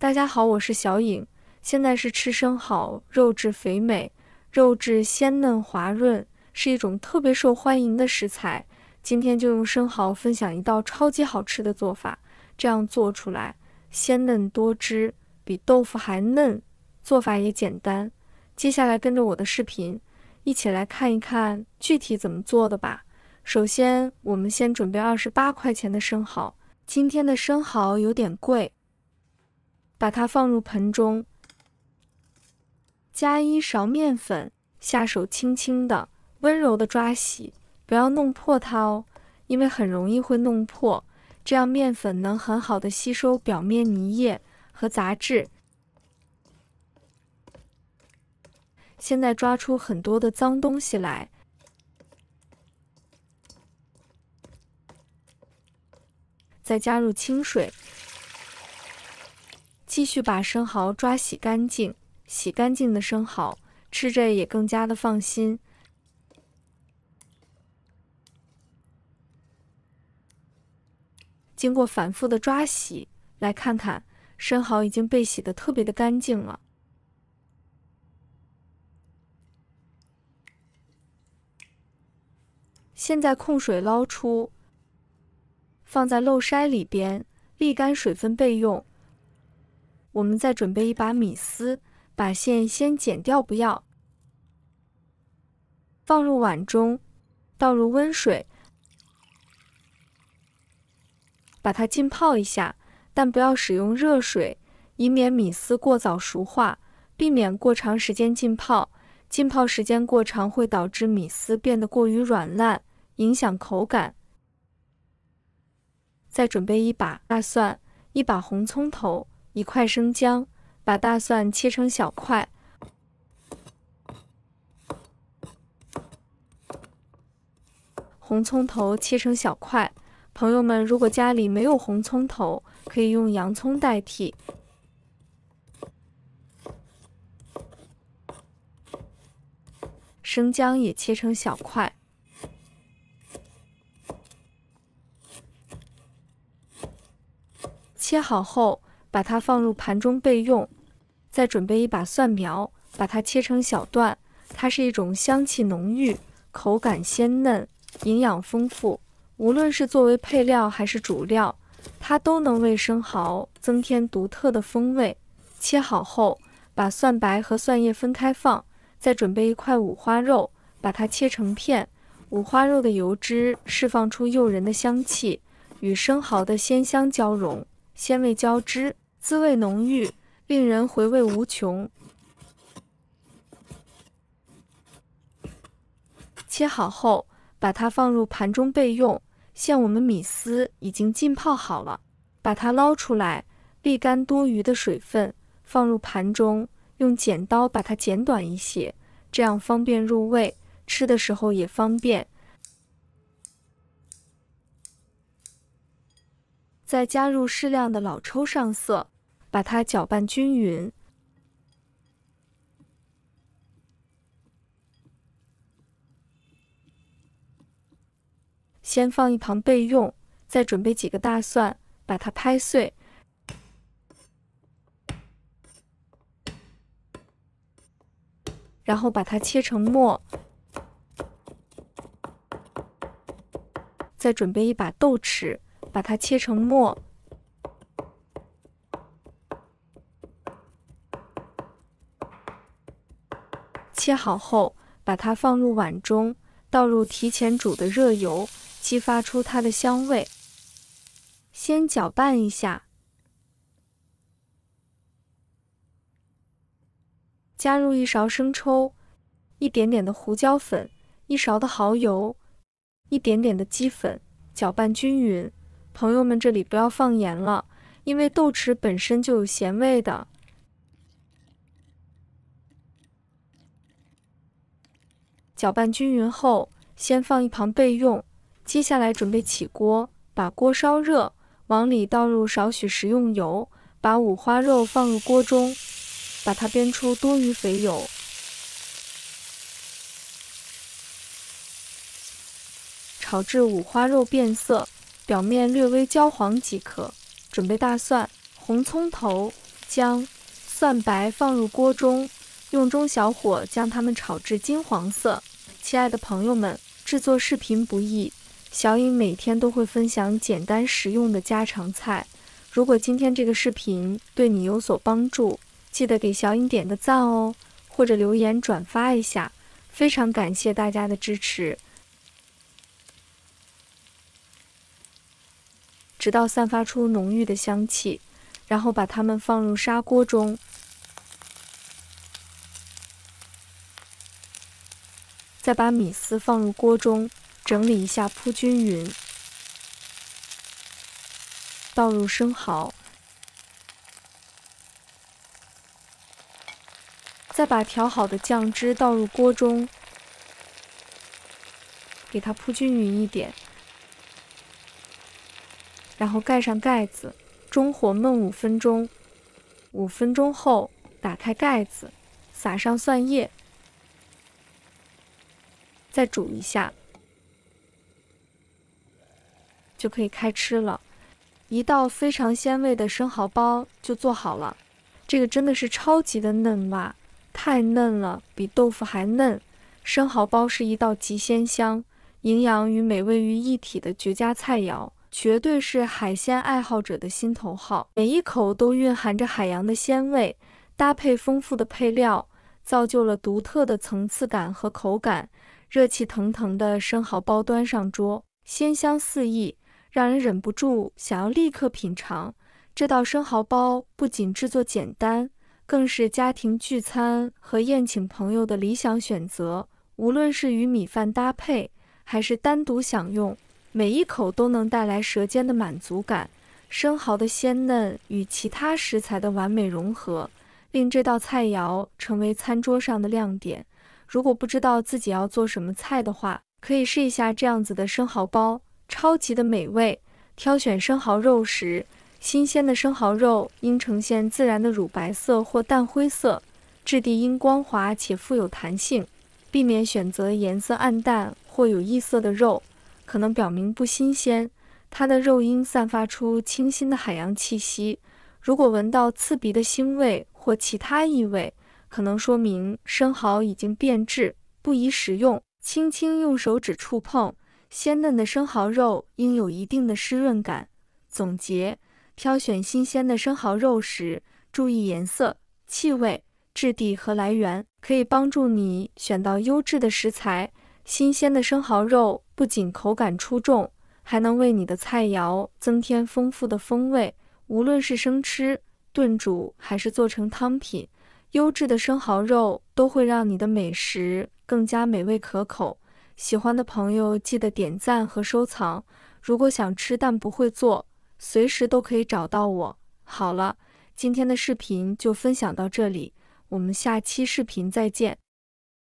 大家好，我是小颖，现在是吃生蚝，肉质肥美，肉质鲜嫩滑润，是一种特别受欢迎的食材。今天就用生蚝分享一道超级好吃的做法，这样做出来鲜嫩多汁，比豆腐还嫩，做法也简单。接下来跟着我的视频，一起来看一看具体怎么做的吧。首先，我们先准备28块钱的生蚝，今天的生蚝有点贵。把它放入盆中，加1勺面粉，下手轻轻的、温柔的抓洗，不要弄破它哦，因为很容易会弄破。这样面粉能很好的吸收表面泥液和杂质。现在抓出很多的脏东西来，再加入清水。继续把生蚝抓洗干净，洗干净的生蚝吃着也更加的放心。经过反复的抓洗，来看看生蚝已经被洗得特别的干净了。现在控水捞出，放在漏筛里边沥干水分备用。我们再准备一把米丝，把线先剪掉不要，放入碗中，倒入温水，把它浸泡一下，但不要使用热水，以免米丝过早熟化，避免过长时间浸泡。浸泡时间过长会导致米丝变得过于软烂，影响口感。再准备一把大蒜，一把红葱头，1块生姜，把大蒜切成小块，红葱头切成小块。朋友们，如果家里没有红葱头，可以用洋葱代替。生姜也切成小块。切好后，把它放入盘中备用。再准备一把蒜苗，把它切成小段。它是一种香气浓郁、口感鲜嫩、营养丰富，无论是作为配料还是主料，它都能为生蚝增添独特的风味。切好后，把蒜白和蒜叶分开放。再准备1块五花肉，把它切成片。五花肉的油脂释放出诱人的香气，与生蚝的鲜香交融，鲜味交织，滋味浓郁，令人回味无穷。切好后，把它放入盘中备用。现我们米丝已经浸泡好了，把它捞出来，沥干多余的水分，放入盘中，用剪刀把它剪短一些，这样方便入味，吃的时候也方便。再加入适量的老抽上色，把它搅拌均匀。先放一旁备用，再准备几个大蒜，把它拍碎。然后把它切成末。再准备一把豆豉，把它切成末。切好后，把它放入碗中，倒入提前煮的热油，激发出它的香味。先搅拌一下，加入1勺生抽，一点点的胡椒粉，1勺的蚝油，一点点的鸡粉，搅拌均匀。朋友们，这里不要放盐了，因为豆豉本身就有咸味的。搅拌均匀后，先放一旁备用。接下来准备起锅，把锅烧热，往里倒入少许食用油，把五花肉放入锅中，把它煸出多余肥油。炒至五花肉变色，表面略微焦黄即可。准备大蒜、红葱头、姜、蒜白放入锅中，用中小火将它们炒至金黄色。亲爱的朋友们，制作视频不易，小颖每天都会分享简单实用的家常菜。如果今天这个视频对你有所帮助，记得给小颖点个赞哦，或者留言转发一下，非常感谢大家的支持。直到散发出浓郁的香气，然后把它们放入砂锅中。再把米丝放入锅中，整理一下铺均匀。倒入生蚝，再把调好的酱汁倒入锅中，给它铺均匀一点，然后盖上盖子，中火焖5分钟。5分钟后，打开盖子，撒上蒜叶，再煮一下，就可以开吃了。一道非常鲜味的生蚝包就做好了。这个真的是超级的嫩哇，太嫩了，比豆腐还嫩。生蚝包是一道极鲜香、营养与美味于一体的绝佳菜肴，绝对是海鲜爱好者的心头好。每一口都蕴含着海洋的鲜味，搭配丰富的配料，造就了独特的层次感和口感。热气腾腾的生蚝包端上桌，鲜香四溢，让人忍不住想要立刻品尝。这道生蚝包不仅制作简单，更是家庭聚餐和宴请朋友的理想选择。无论是与米饭搭配，还是单独享用，每一口都能带来舌尖的满足感。生蚝的鲜嫩与其他食材的完美融合，令这道菜肴成为餐桌上的亮点。如果不知道自己要做什么菜的话，可以试一下这样子的生蚝包，超级的美味。挑选生蚝肉时，新鲜的生蚝肉应呈现自然的乳白色或淡灰色，质地应光滑且富有弹性，避免选择颜色暗淡或有异色的肉，可能表明不新鲜。它的肉应散发出清新的海洋气息，如果闻到刺鼻的腥味或其他异味，可能说明生蚝已经变质，不宜食用。轻轻用手指触碰，鲜嫩的生蚝肉应有一定的湿润感。总结：挑选新鲜的生蚝肉时，注意颜色、气味、质地和来源，可以帮助你选到优质的食材。新鲜的生蚝肉不仅口感出众，还能为你的菜肴增添丰富的风味。无论是生吃、炖煮还是做成汤品，优质的生蚝肉都会让你的美食更加美味可口。喜欢的朋友记得点赞和收藏。如果想吃但不会做，随时都可以找到我。好了，今天的视频就分享到这里，我们下期视频再见。